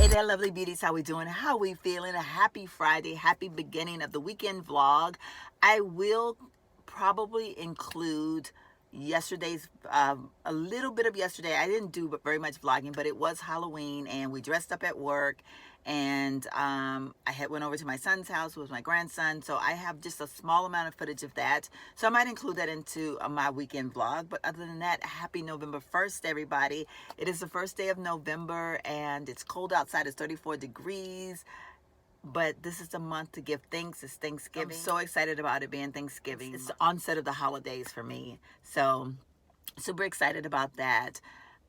Hey there, lovely beauties. How we doing? How we feeling? A happy Friday, happy beginning of the weekend vlog. I will probably include yesterday's, a little bit of yesterday. I didn't do very much vlogging, but it was Halloween and we dressed up at work. And I went over to my son's house with my grandson, so I have just a small amount of footage of that. So I might include that into my weekend vlog. But other than that, happy November 1st, everybody. It is the first day of November, and it's cold outside. It's 34 degrees. But this is the month to give thanks. It's Thanksgiving. I'm so excited about it being Thanksgiving. It's the onset of the holidays for me. So super excited about that.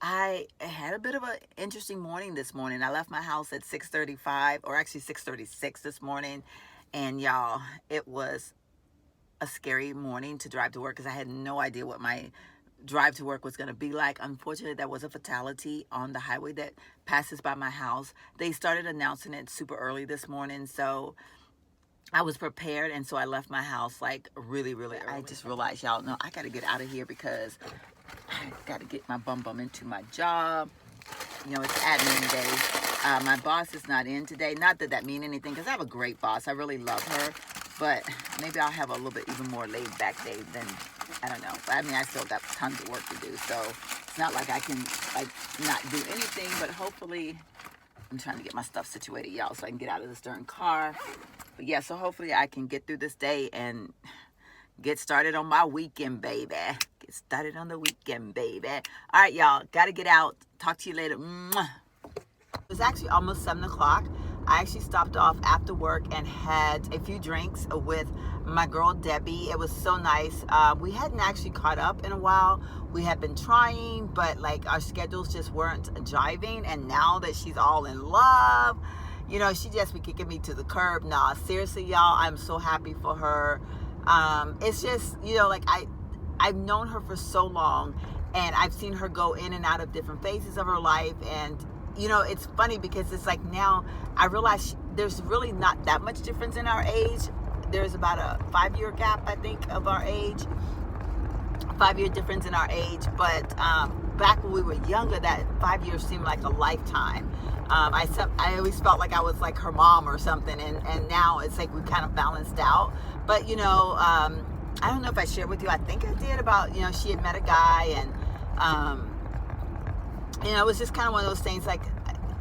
I had a bit of an interesting morning this morning. I left my house at 6:35, or actually 6:36 this morning. And y'all, it was a scary morning to drive to work because I had no idea what my drive to work was going to be like. Unfortunately, there was a fatality on the highway that passes by my house. They started announcing it super early this morning, so I was prepared, and so I left my house like really early. I just realized, y'all, no, I got to get out of here because I got to get my bum into my job. You know, it's admin day. My boss is not in today. Not that that means anything, because I have a great boss. I really love her. But maybe I'll have a little bit even more laid back day than, I don't know. But I mean, I still got tons of work to do. So it's not like I can like not do anything. But hopefully, I'm trying to get my stuff situated, y'all, so I can get out of this darn car. But yeah, so hopefully I can get through this day and get started on my weekend, baby. Get started on the weekend, baby. All right, y'all. Got to get out. Talk to you later. Mwah. It was actually almost 7 o'clock. I actually stopped off after work and had a few drinks with my girl Debbie. It was so nice. We hadn't actually caught up in a while. We had been trying, but like our schedules just weren't jiving. And now that she's all in love, you know, she just be kicking me to the curb. Nah, seriously, y'all, I'm so happy for her. It's just, you know, like I've known her for so long, and I've seen her go in and out of different phases of her life. And you know, it's funny because it's like now I realize there's really not that much difference in our age. There's about a 5-year gap, I think, of our age. 5-year difference in our age. But back when we were younger, that 5 years seemed like a lifetime. I always felt like I was like her mom or something. And now it's like we kind of balanced out. But, you know, I don't know if I shared with you. I think I did about, you know, she had met a guy and, you know, it was just kind of one of those things, like,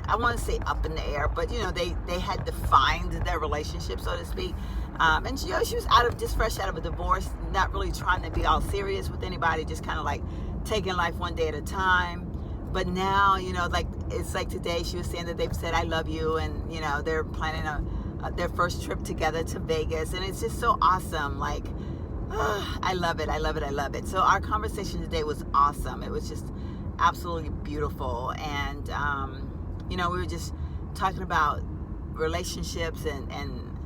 I want to say up in the air, but, you know, they had defined their relationship, so to speak. And, you know, she was just fresh out of a divorce, not really trying to be all serious with anybody, just kind of like taking life one day at a time. But now, you know, like, it's like today she was saying that they've said, I love you. And, you know, they're planning their first trip together to Vegas. And it's just so awesome. Like, I love it. I love it. I love it. So our conversation today was awesome. It was just absolutely beautiful. And you know, we were just talking about relationships and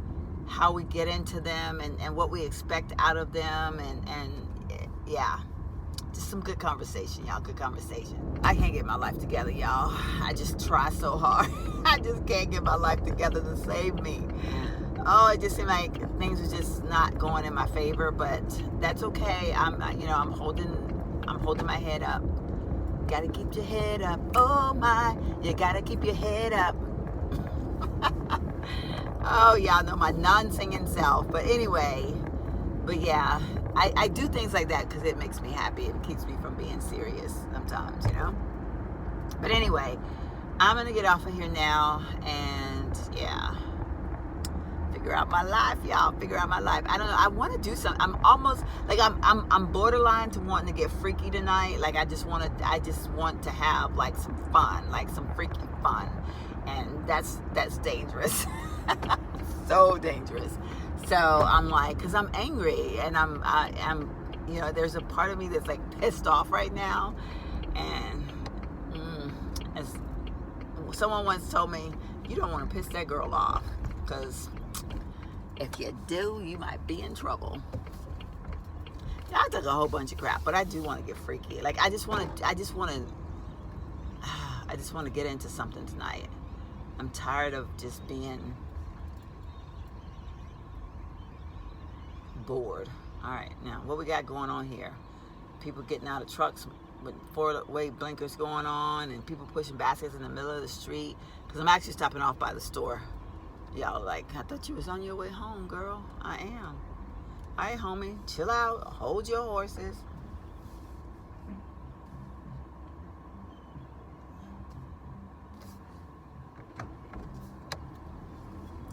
how we get into them and what we expect out of them, and yeah, just some good conversation, y'all. Good conversation. I can't get my life together, y'all. I just try so hard. I just can't get my life together to save me. Oh, it just seemed like things were just not going in my favor, but that's okay. I'm holding my head up. Gotta keep your head up. Oh my, you gotta keep your head up. Oh, y'all know my non-singing self. But anyway, but yeah, I do things like that because it makes me happy. It keeps me from being serious sometimes, you know. But anyway, I'm gonna get off of here now, and yeah, figure out my life, y'all. Figure out my life. I don't know. I want to do something. I'm almost like I'm borderline to wanting to get freaky tonight. Like I just want to have like some fun, like some freaky fun, and that's dangerous. So dangerous. So I'm like, because I'm angry, and I'm you know, there's a part of me that's like pissed off right now, and as someone once told me, you don't want to piss that girl off, because if you do, you might be in trouble. Yeah, I took a whole bunch of crap, but I do want to get freaky. Like I just want to get into something tonight. I'm tired of just being bored. All right, now what we got going on here? People getting out of trucks with four-way blinkers going on and people pushing baskets in the middle of the street, because I'm actually stopping off by the store. Y'all like, I thought you was on your way home, girl. I am. All right, homie, chill out, hold your horses.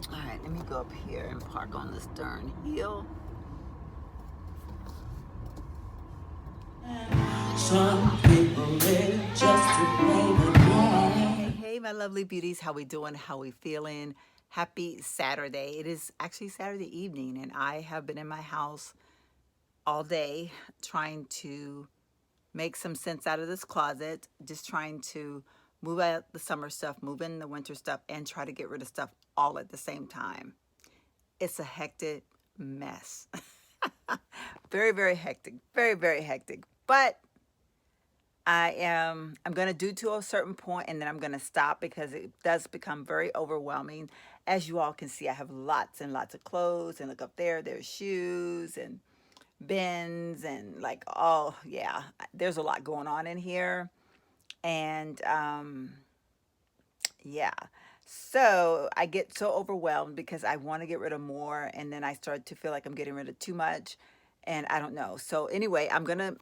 All right, let me go up here and park on this darn hill. Some people live just to play the game. Hey, my lovely beauties, how we doing? How we feeling? Happy Saturday. It is actually Saturday evening, and I have been in my house all day trying to make some sense out of this closet, just trying to move out the summer stuff, move in the winter stuff, and try to get rid of stuff all at the same time. It's a hectic mess. Very, very hectic. Very, very hectic. But I'm going to do to a certain point, and then I'm going to stop because it does become very overwhelming. As you all can see, I have lots and lots of clothes, and look up there, there's shoes and bins and like, oh yeah, there's a lot going on in here. And yeah, so I get so overwhelmed because I want to get rid of more, and then I start to feel like I'm getting rid of too much, and I don't know. So anyway, I'm going to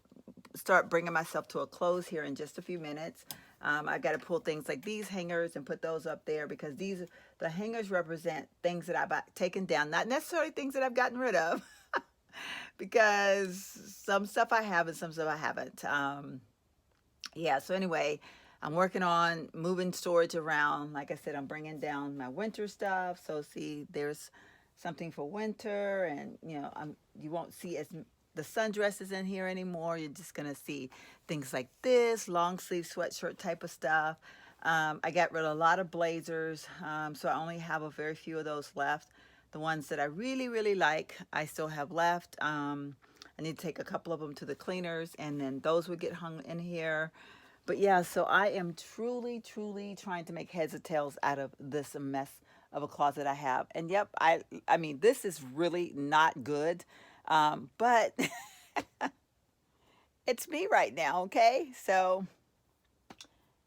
start bringing myself to a close here in just a few minutes. I got to pull things like these hangers and put those up there, because the hangers represent things that I've taken down, not necessarily things that I've gotten rid of, because some stuff I have and some stuff I haven't. Yeah, so anyway, I'm working on moving storage around. Like I said, I'm bringing down my winter stuff. So see, there's something for winter, and you won't see the sundresses in here anymore. You're just gonna see things like this, long sleeve sweatshirt type of stuff. I got rid of a lot of blazers, so I only have a very few of those left. The ones that I really, really like, I still have left. I need to take a couple of them to the cleaners, and then those would get hung in here. But yeah, so I am truly, truly trying to make heads or tails out of this mess of a closet I have. And yep, I mean, this is really not good. But it's me right now, okay? So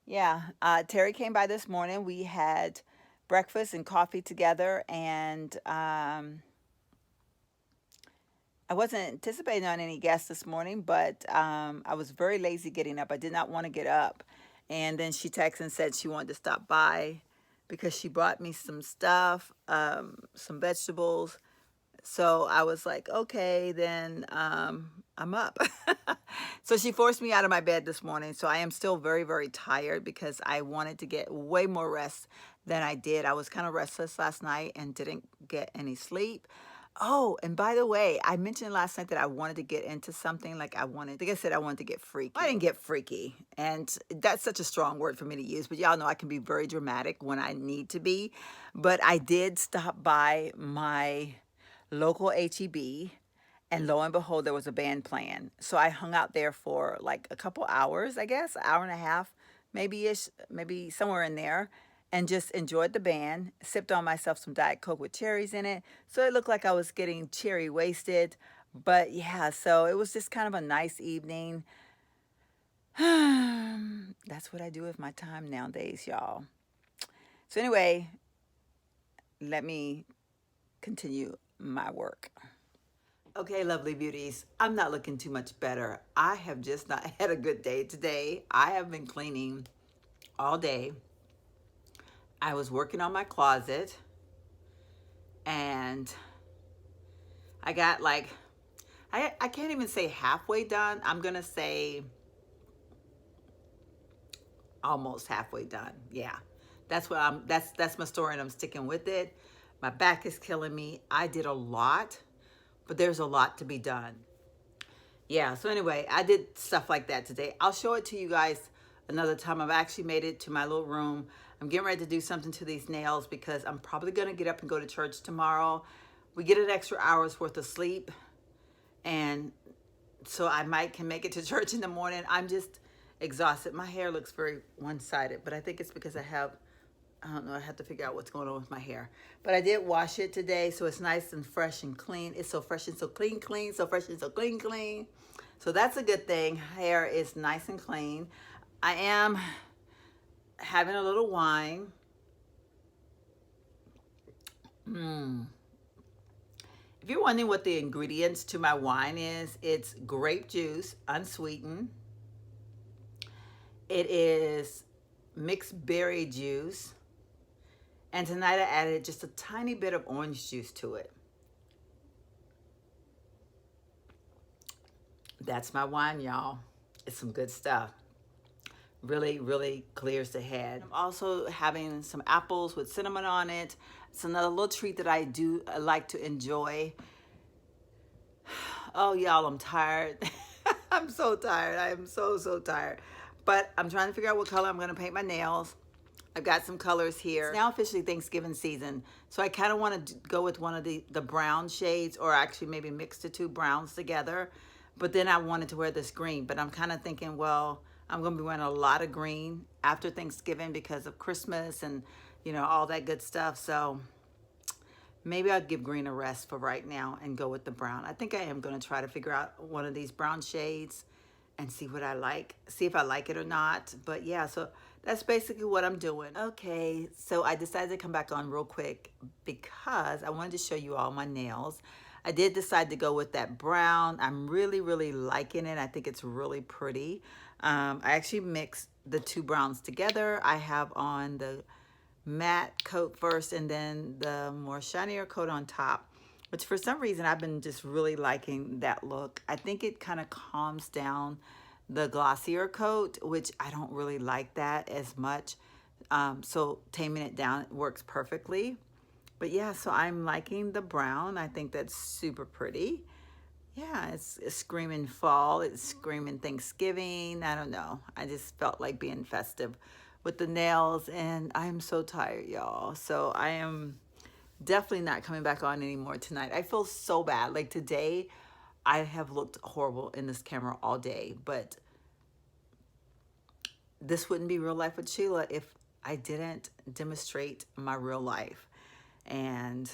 yeah, Terry came by this morning. We had breakfast and coffee together, and I wasn't anticipating on any guests this morning, but I was very lazy getting up. I did not want to get up. And then she texted and said she wanted to stop by because she brought me some stuff, some vegetables. So I was like, okay, then I'm up. So she forced me out of my bed this morning. So I am still very, very tired because I wanted to get way more rest than I did. I was kind of restless last night and didn't get any sleep. Oh, and by the way, I mentioned last night that I wanted to get into something. Like I said, I wanted to get freaky. I didn't get freaky. And that's such a strong word for me to use. But y'all know I can be very dramatic when I need to be. But I did stop by my local HEB, and lo and behold, there was a band playing. So I hung out there for like a couple hours, I guess, an hour and a half, maybe-ish, maybe somewhere in there, and just enjoyed the band, sipped on myself some Diet Coke with cherries in it. So it looked like I was getting cherry wasted. But yeah, so it was just kind of a nice evening. That's what I do with my time nowadays, y'all. So anyway, let me continue my work. Okay, lovely beauties, I'm not looking too much better. I have just not had a good day today. I have been cleaning all day. I was working on my closet, and I got like, I can't even say halfway done. I'm gonna say almost halfway done. Yeah, that's what that's my story, and I'm sticking with it. My back is killing me. I did a lot, but there's a lot to be done. Yeah, so anyway, I did stuff like that today. I'll show it to you guys another time. I've actually made it to my little room. I'm getting ready to do something to these nails because I'm probably going to get up and go to church tomorrow. We get an extra hour's worth of sleep, and so I can make it to church in the morning. I'm just exhausted. My hair looks very one-sided, but I think it's because I don't know, I have to figure out what's going on with my hair. But I did wash it today, so it's nice and fresh and clean. It's so fresh and so clean, so fresh and so clean. So that's a good thing. Hair is nice and clean. I am having a little wine. If you're wondering what the ingredients to my wine is, it's grape juice, unsweetened. It is mixed berry juice. And tonight I added just a tiny bit of orange juice to it. That's my wine, y'all. It's some good stuff. Really, really clears the head. I'm also having some apples with cinnamon on it. It's another little treat that I do like to enjoy. Oh, y'all, I'm tired. I'm so tired. I am so tired. But I'm trying to figure out what color I'm going to paint my nails. I've got some colors here. It's now officially Thanksgiving season, so I kind of want to go with one of the brown shades, or actually maybe mix the two browns together. But then I wanted to wear this green, but I'm kind of thinking, well, I'm going to be wearing a lot of green after Thanksgiving because of Christmas and, you know, all that good stuff. So maybe I'll give green a rest for right now and go with the brown. I think I am going to try to figure out one of these brown shades and see what I like, see if I like it or not. But yeah, so that's basically what I'm doing. Okay, so I decided to come back on real quick because I wanted to show you all my nails. I did decide to go with that brown. I'm really liking it. I think it's really pretty. I actually mixed the two browns together. I have on the matte coat first and then the more shinier coat on top, which for some reason I've been just really liking that look. I think it kind of calms down the glossier coat, which I don't really like that as much. So taming it down works perfectly. But yeah, so I'm liking the brown. I think that's super pretty. Yeah, it's screaming fall. It's screaming Thanksgiving. I don't know. I just felt like being festive with the nails, and I'm so tired, y'all. So I am definitely not coming back on anymore tonight. I feel so bad. Like today, I have looked horrible in this camera all day, but this wouldn't be real life with Sheila if I didn't demonstrate my real life. And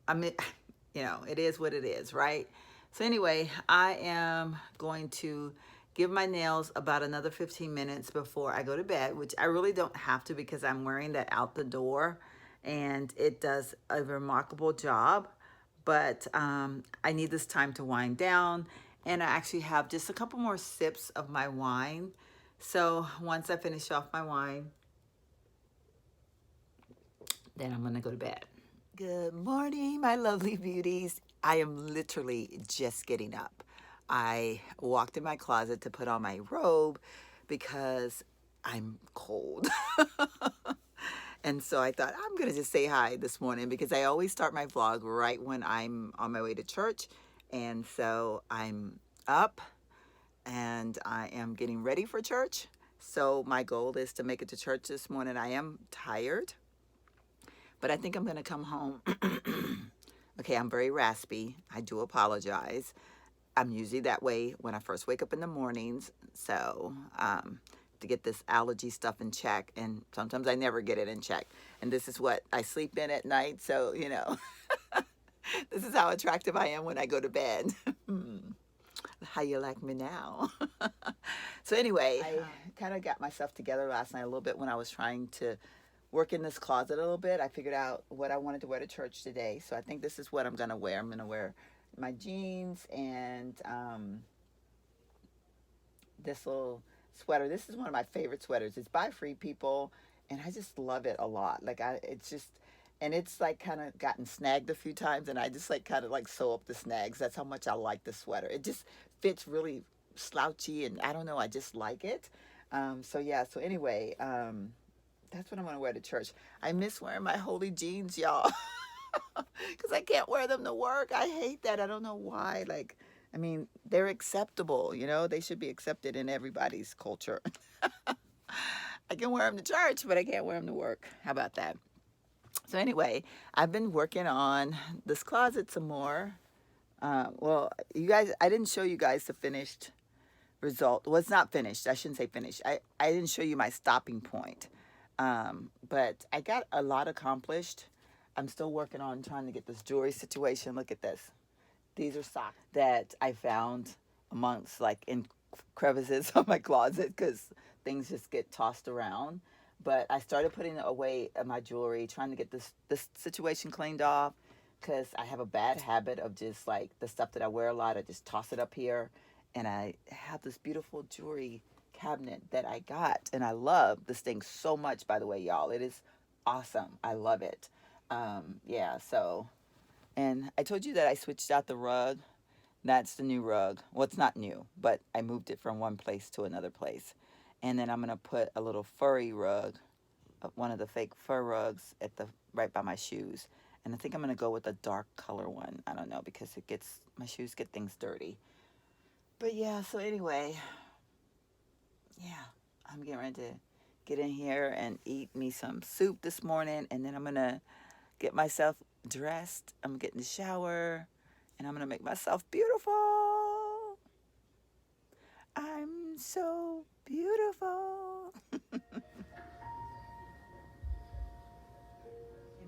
I mean, you know, it is what it is, right? So anyway, I am going to give my nails about another 15 minutes before I go to bed, which I really don't have to because I'm wearing that out the door and it does a remarkable job. But I need this time to wind down, and I actually have just a couple more sips of my wine. So once I finish off my wine, then I'm gonna go to bed. Good morning, my lovely beauties. I am literally just getting up. I walked in my closet to put on my robe because I'm cold. And so I thought I'm gonna just say hi this morning because I always start my vlog right when I'm on my way to church. And so I'm up and I am getting ready for church. So my goal is to make it to church this morning. I am tired, but I think I'm gonna come home. Okay, I'm very raspy. I do apologize. I'm usually that way when I first wake up in the mornings. So to get this allergy stuff in check, and sometimes I never get it in check. And this is what I sleep in at night. So, you know, this is how attractive I am when I go to bed. How you like me now? So anyway, I kind of got myself together last night a little bit when I was trying to work in this closet a little bit. I figured out what I wanted to wear to church today. So I think this is what I'm going to wear. I'm going to wear my jeans and this little sweater. This is one of my favorite sweaters. It's by Free People, and I just love it a lot. Like it's just, and it's like kind of gotten snagged a few times, and I just like kind of like sew up the snags. That's how much I like the sweater. It just fits really slouchy, and I don't know, I just like it. So yeah, so anyway, that's what I'm gonna wear to church. I miss wearing my holy jeans, y'all, because I can't wear them to work. I hate that. I don't know why. Like, I mean, they're acceptable, you know? They should be accepted in everybody's culture. I can wear them to church, but I can't wear them to work. How about that? So anyway, I've been working on this closet some more. Well, you guys, I didn't show you guys the finished result. Well, it's not finished. I shouldn't say finished. I didn't show you my stopping point. But I got a lot accomplished. I'm still working on trying to get this jewelry situation. Look at this. These are socks that I found amongst like in crevices of my closet because things just get tossed around. But I started putting away my jewelry, trying to get this situation cleaned off because I have a bad habit of just like the stuff that I wear a lot, I just toss it up here. And I have this beautiful jewelry cabinet that I got, and I love this thing so much, by the way, y'all. It is awesome. I love it. Yeah, so, and I told you that I switched out the rug. That's the new rug. Well, it's not new, but I moved it from one place to another place. And then I'm going to put a little furry rug, one of the fake fur rugs at the right by my shoes. And I think I'm going to go with a dark color one. I don't know, because my shoes get things dirty. But yeah, so anyway, yeah, I'm getting ready to get in here and eat me some soup this morning. And then I'm going to get myself dressed. I'm going to get in the shower. And I'm going to make myself beautiful. I'm so beautiful.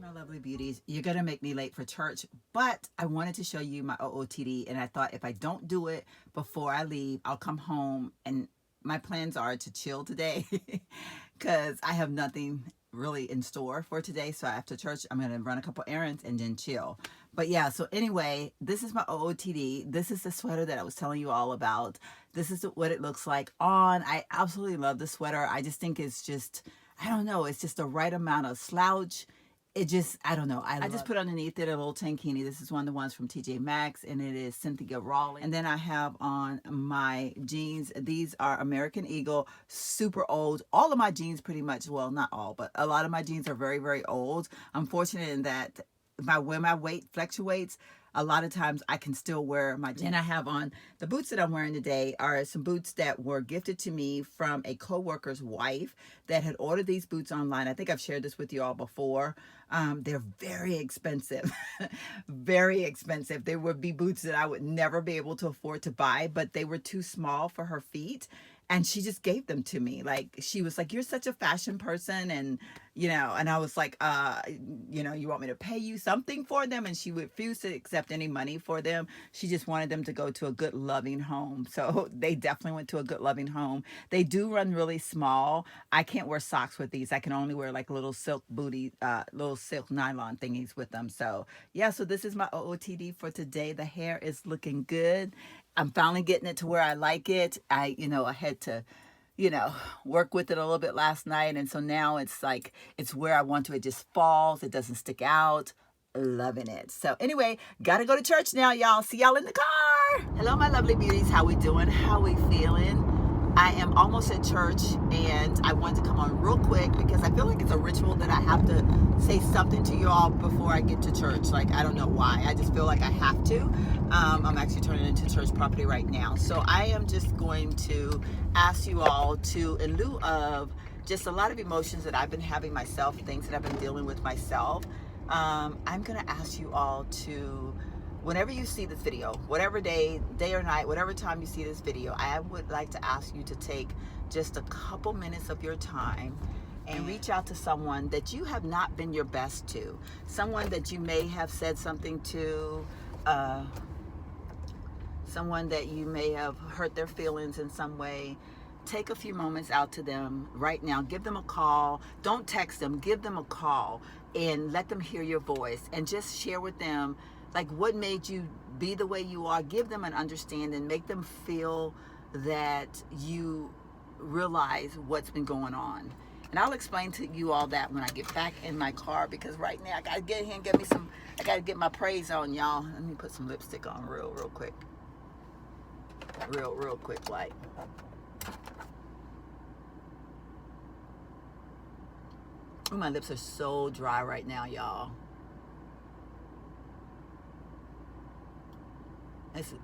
My lovely beauties, you're going to make me late for church, but I wanted to show you my OOTD, and I thought if I don't do it before I leave, I'll come home, and my plans are to chill today because I have nothing really in store for today. So after church, I'm going to run a couple errands and then chill. But yeah, so anyway, this is my OOTD. This is the sweater that I was telling you all about. This is what it looks like on. I absolutely love the sweater. I just think it's just, I don't know, it's just the right amount of slouch. It just, I don't know. I just put underneath it a little tankini. This is one of the ones from TJ Maxx, and it is Cynthia Raleigh. And then I have on my jeans. These are American Eagle, super old. All of my jeans pretty much, well, not all, but a lot of my jeans are very, very old. I'm fortunate in that when my weight fluctuates, a lot of times I can still wear my jeans. And I have on the boots that I'm wearing today are some boots that were gifted to me from a coworker's wife that had ordered these boots online. I think I've shared this with you all before. They're very expensive, very expensive. They would be boots that I would never be able to afford to buy, but they were too small for her feet. And she just gave them to me. Like, she was like, you're such a fashion person. And, you know, and I was like, you know, you want me to pay you something for them? And she refused to accept any money for them. She just wanted them to go to a good, loving home. So they definitely went to a good, loving home. They do run really small. I can't wear socks with these. I can only wear like little silk booty, little silk nylon thingies with them. So yeah, so this is my OOTD for today. The hair is looking good. I'm finally getting it to where I like it. I had to, work with it a little bit last night. And so now it's like, it's where I want to. It just falls. It doesn't stick out. Loving it. So anyway, got to go to church now, y'all. See y'all in the car. Hello, my lovely beauties. How we doing? How we feeling? I am almost at church, and I wanted to come on real quick because I feel like it's a ritual that I have to say something to you all before I get to church. Like, I don't know why. I just feel like I have to. I'm actually turning into church property right now. So I am just going to ask you all to, in lieu of just a lot of emotions that I've been having myself, things that I've been dealing with myself, I'm going to ask you all to, whenever you see this video, whatever day or night, whatever time you see this video, I would like to ask you to take just a couple minutes of your time and reach out to someone that you have not been your best to, someone that you may have said something to, someone that you may have hurt their feelings in some way. Take a few moments out to them right now. Give them a call. Don't text them. Give them a call and let them hear your voice, and just share with them like what made you be the way you are. Give them an understanding. Make them feel that you realize what's been going on. And I'll explain to you all that when I get back in my car, because right now I gotta get here and get me some, I gotta get my praise on, y'all. Let me put some lipstick on real quick. Real quick, like. Ooh, my lips are so dry right now, y'all.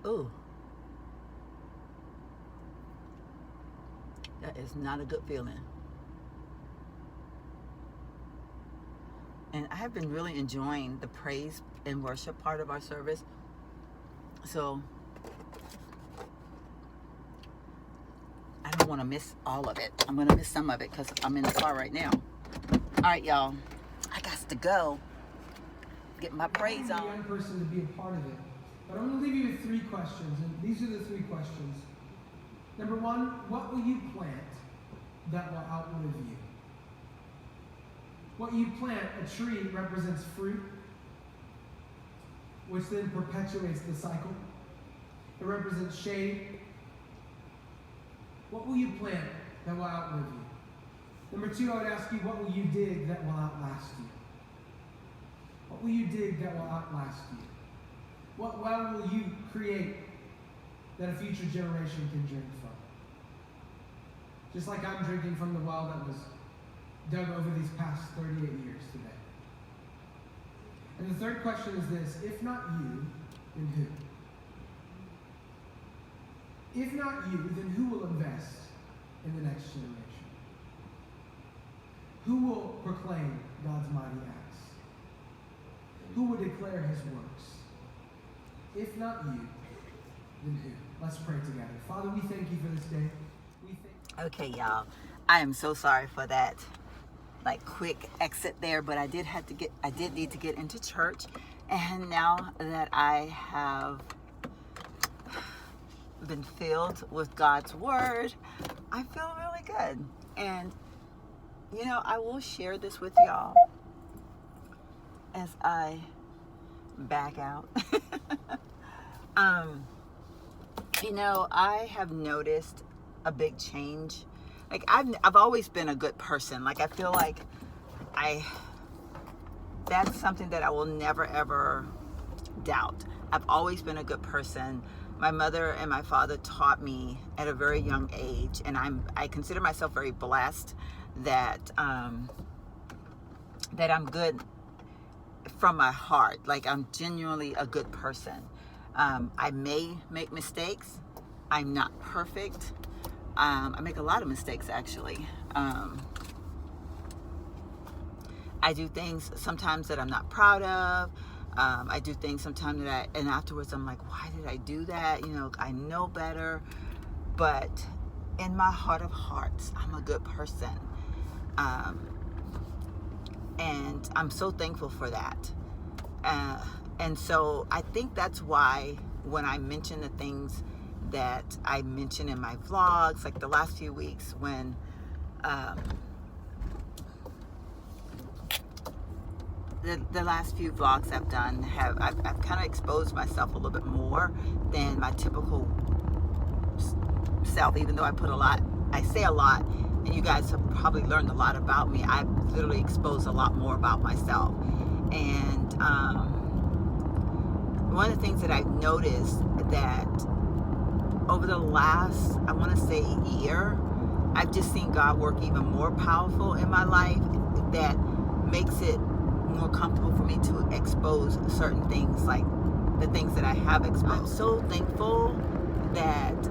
Ooh. That is not a good feeling. And I have been really enjoying the praise and worship part of our service. So I don't want to miss all of it. I'm going to miss some of it because I'm in the car right now. All right, y'all. I got to go get my praise on. I'm the young person to be a part of it. But I'm going to leave you with 3 questions, and these are the 3 questions. Number 1, what will you plant that will outlive you? What you plant, a tree, represents fruit, which then perpetuates the cycle. It represents shade. What will you plant that will outlive you? Number 2, I would ask you, what will you dig that will outlast you? What will you dig that will outlast you? What well will you create that a future generation can drink from? Just like I'm drinking from the well that was dug over these past 38 years today. And the third question is this: if not you, then who? If not you, then who will invest in the next generation? Who will proclaim God's mighty acts? Who will declare his works? If not you, then who? Let's pray together. Father, we thank you for this day. Okay, y'all. I am so sorry for that quick exit there, but I did need to get into church. And now that I have been filled with God's word, I feel really good. And I will share this with y'all as I back out. I have noticed a big change. I've always been a good person. I feel like that's something that I will never ever doubt. I've always been a good person. My mother and my father taught me at a very young age, and I consider myself very blessed that that I'm good from my heart. I'm genuinely a good person. I may make mistakes. I'm not perfect. I make a lot of mistakes, actually. I do things sometimes that I'm not proud of. I do things sometimes and afterwards I'm like, why did I do that? I know better. But in my heart of hearts, I'm a good person. And I'm so thankful for that. And so I think that's why when I mention the things that I mention in my vlogs, like the last few weeks when the last few vlogs I've done I've kind of exposed myself a little bit more than my typical self, even though I say a lot, and you guys have probably learned a lot about me. I've literally exposed a lot more about myself. And one of the things that I've noticed that over the last, I want to say, year, I've just seen God work even more powerful in my life that makes it more comfortable for me to expose certain things, like the things that I have exposed. I'm so thankful that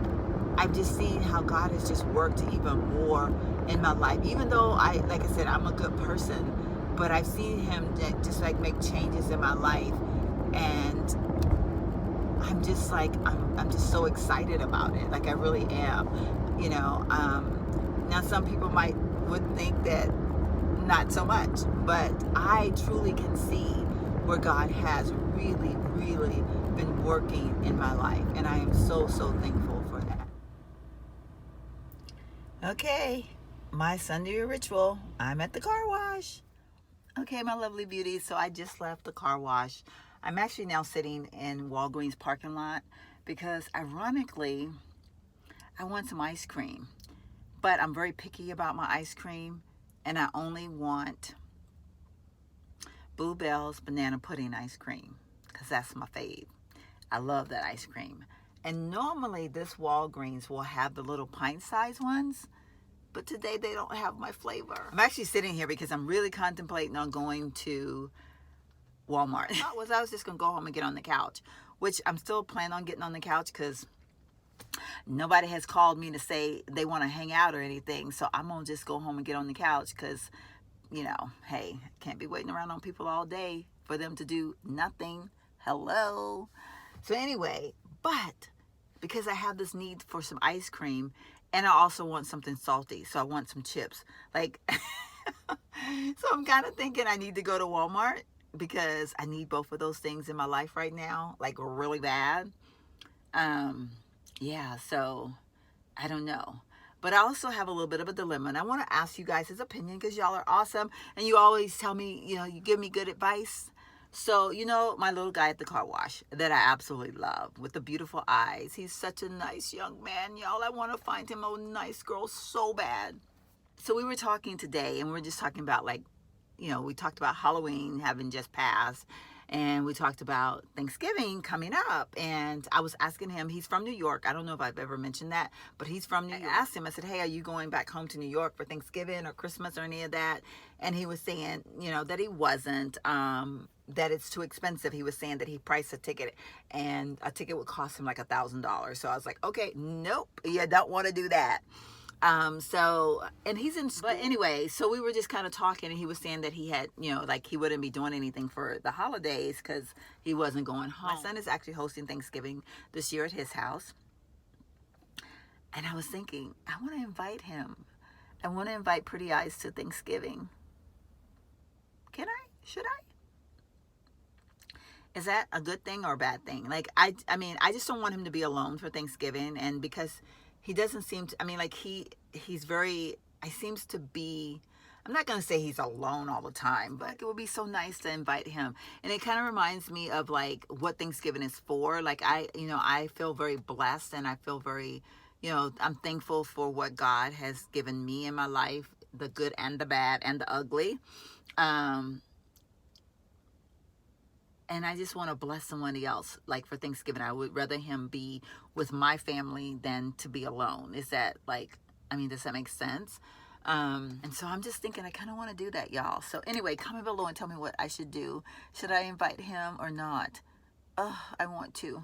I've just seen how God has just worked even more in my life. Even though like I said, I'm a good person, but I've seen him just make changes in my life. And I'm just I'm just so excited about it. I really am. Now some people would think that not so much, but I truly can see where God has really, really been working in my life, and I am so, so thankful for that. Okay, my Sunday ritual. I'm at the car wash. Okay, my lovely beauties. So I just left the car wash. I'm actually now sitting in Walgreens parking lot because ironically, I want some ice cream, but I'm very picky about my ice cream, and I only want Bluebell's banana pudding ice cream because that's my fave. I love that ice cream. And normally this Walgreens will have the little pint-sized ones, but today they don't have my flavor. I'm actually sitting here because I'm really contemplating on going to Walmart. I was just gonna go home and get on the couch, which I'm still planning on getting on the couch because nobody has called me to say they want to hang out or anything. So I'm gonna just go home and get on the couch because, hey, can't be waiting around on people all day for them to do nothing. Hello. So anyway, but because I have this need for some ice cream, and I also want something salty, so I want some chips. So I'm kind of thinking I need to go to Walmart because I need both of those things in my life right now, like really bad. Yeah, so I don't know. But I also have a little bit of a dilemma, and I want to ask you guys his opinion because y'all are awesome, and you always tell me, you give me good advice. So, my little guy at the car wash that I absolutely love with the beautiful eyes. He's such a nice young man, y'all. I want to find him a nice girl so bad. So we were talking today, and we're just talking about we talked about Halloween having just passed, and we talked about Thanksgiving coming up. And I was asking him, he's from New York. I don't know if I've ever mentioned that, but he's from New York. I asked him, I said, hey, are you going back home to New York for Thanksgiving or Christmas or any of that? And he was saying, that he wasn't, that it's too expensive. He was saying that he priced a ticket, and a ticket would cost him like $1,000. So I was like, okay, nope, you don't want to do that. And he's in school. But anyway, so we were just kind of talking, and he was saying that he had, he wouldn't be doing anything for the holidays because he wasn't going home. My son is actually hosting Thanksgiving this year at his house. And I was thinking, I want to invite him. I want to invite Pretty Eyes to Thanksgiving. Can I? Should I? Is that a good thing or a bad thing? Like, I mean, I just don't want him to be alone for Thanksgiving. And because he doesn't seem to, he's very, he seems to be, I'm not going to say he's alone all the time, but it would be so nice to invite him. And it kind of reminds me of like what Thanksgiving is for. Like I feel very blessed, and I feel very, I'm thankful for what God has given me in my life, the good and the bad and the ugly. And I just want to bless somebody else. Like for Thanksgiving, I would rather him be with my family than to be alone. Is that does that make sense? And so I'm just thinking I kind of want to do that, y'all. So anyway, comment below and tell me what I should do. Should I invite him or not? I want to.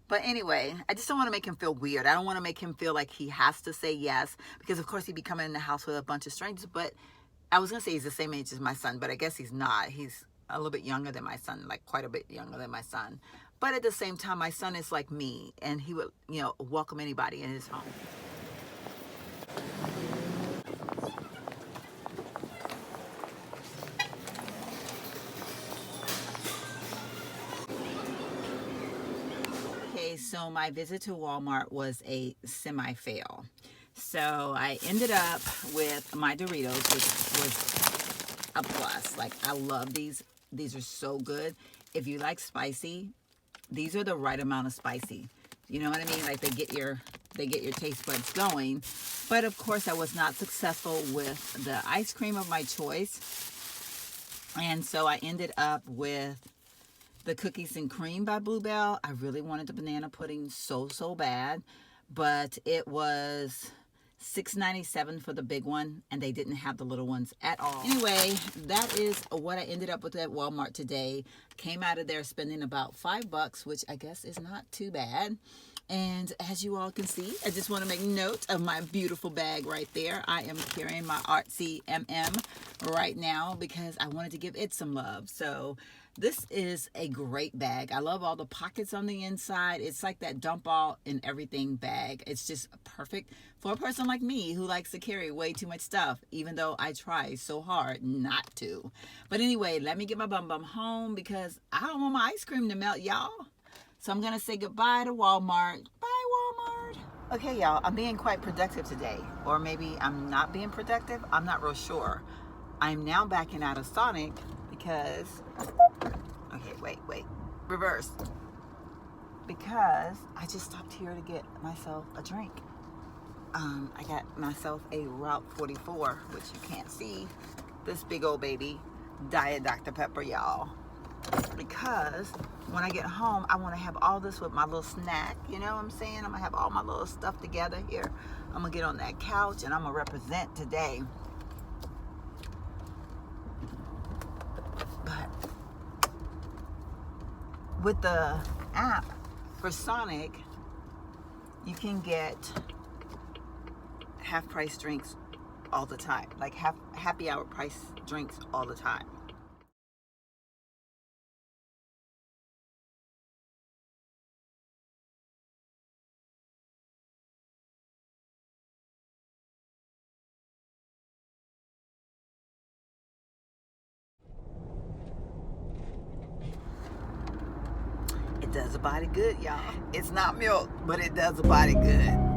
But anyway, I just don't want to make him feel weird. I don't want to make him feel like he has to say yes, because of course he'd be coming in the house with a bunch of strangers. But I was going to say he's the same age as my son, but I guess he's not. He's a little bit younger than my son, like quite a bit younger than my son. But at the same time, my son is like me, and he would, welcome anybody in his home. Okay, so my visit to Walmart was a semi-fail. So I ended up with my Doritos, which was a plus. Like, I love these. These are so good. If you like spicy, these are the right amount of spicy. You know what I mean? Like they get your taste buds going. But of course, I was not successful with the ice cream of my choice. And so I ended up with the cookies and cream by Bluebell. I really wanted the banana pudding so bad, but it was $6.97 for the big one, and they didn't have the little ones at all. Anyway, that is what I ended up with at Walmart today. Came out of there spending about $5, which I guess is not too bad. And as you all can see, I just want to make note of my beautiful bag right there. I am carrying my artsy right now because I wanted to give it some love. So this is a great bag. I love all the pockets on the inside. It's like that dump all in everything bag. It's just perfect for a person like me who likes to carry way too much stuff, even though I try so hard not to. But anyway, let me get my bum home because I don't want my ice cream to melt, y'all. So I'm going to say goodbye to Walmart. Bye, Walmart. Okay, y'all, I'm being quite productive today. Or maybe I'm not being productive. I'm not real sure. I'm now backing out of Sonic because... Okay, wait. Reverse. Because I just stopped here to get myself a drink. I got myself a Route 44, which you can't see. This big old baby Diet Dr. Pepper, y'all. Because when I get home, I want to have all this with my little snack. You know what I'm saying? I'm going to have all my little stuff together here. I'm going to get on that couch and I'm going to represent today. But with the app for Sonic, you can get half price drinks all the time. Like happy hour price drinks all the time. body good, y'all. It's not milk, but it does the body good.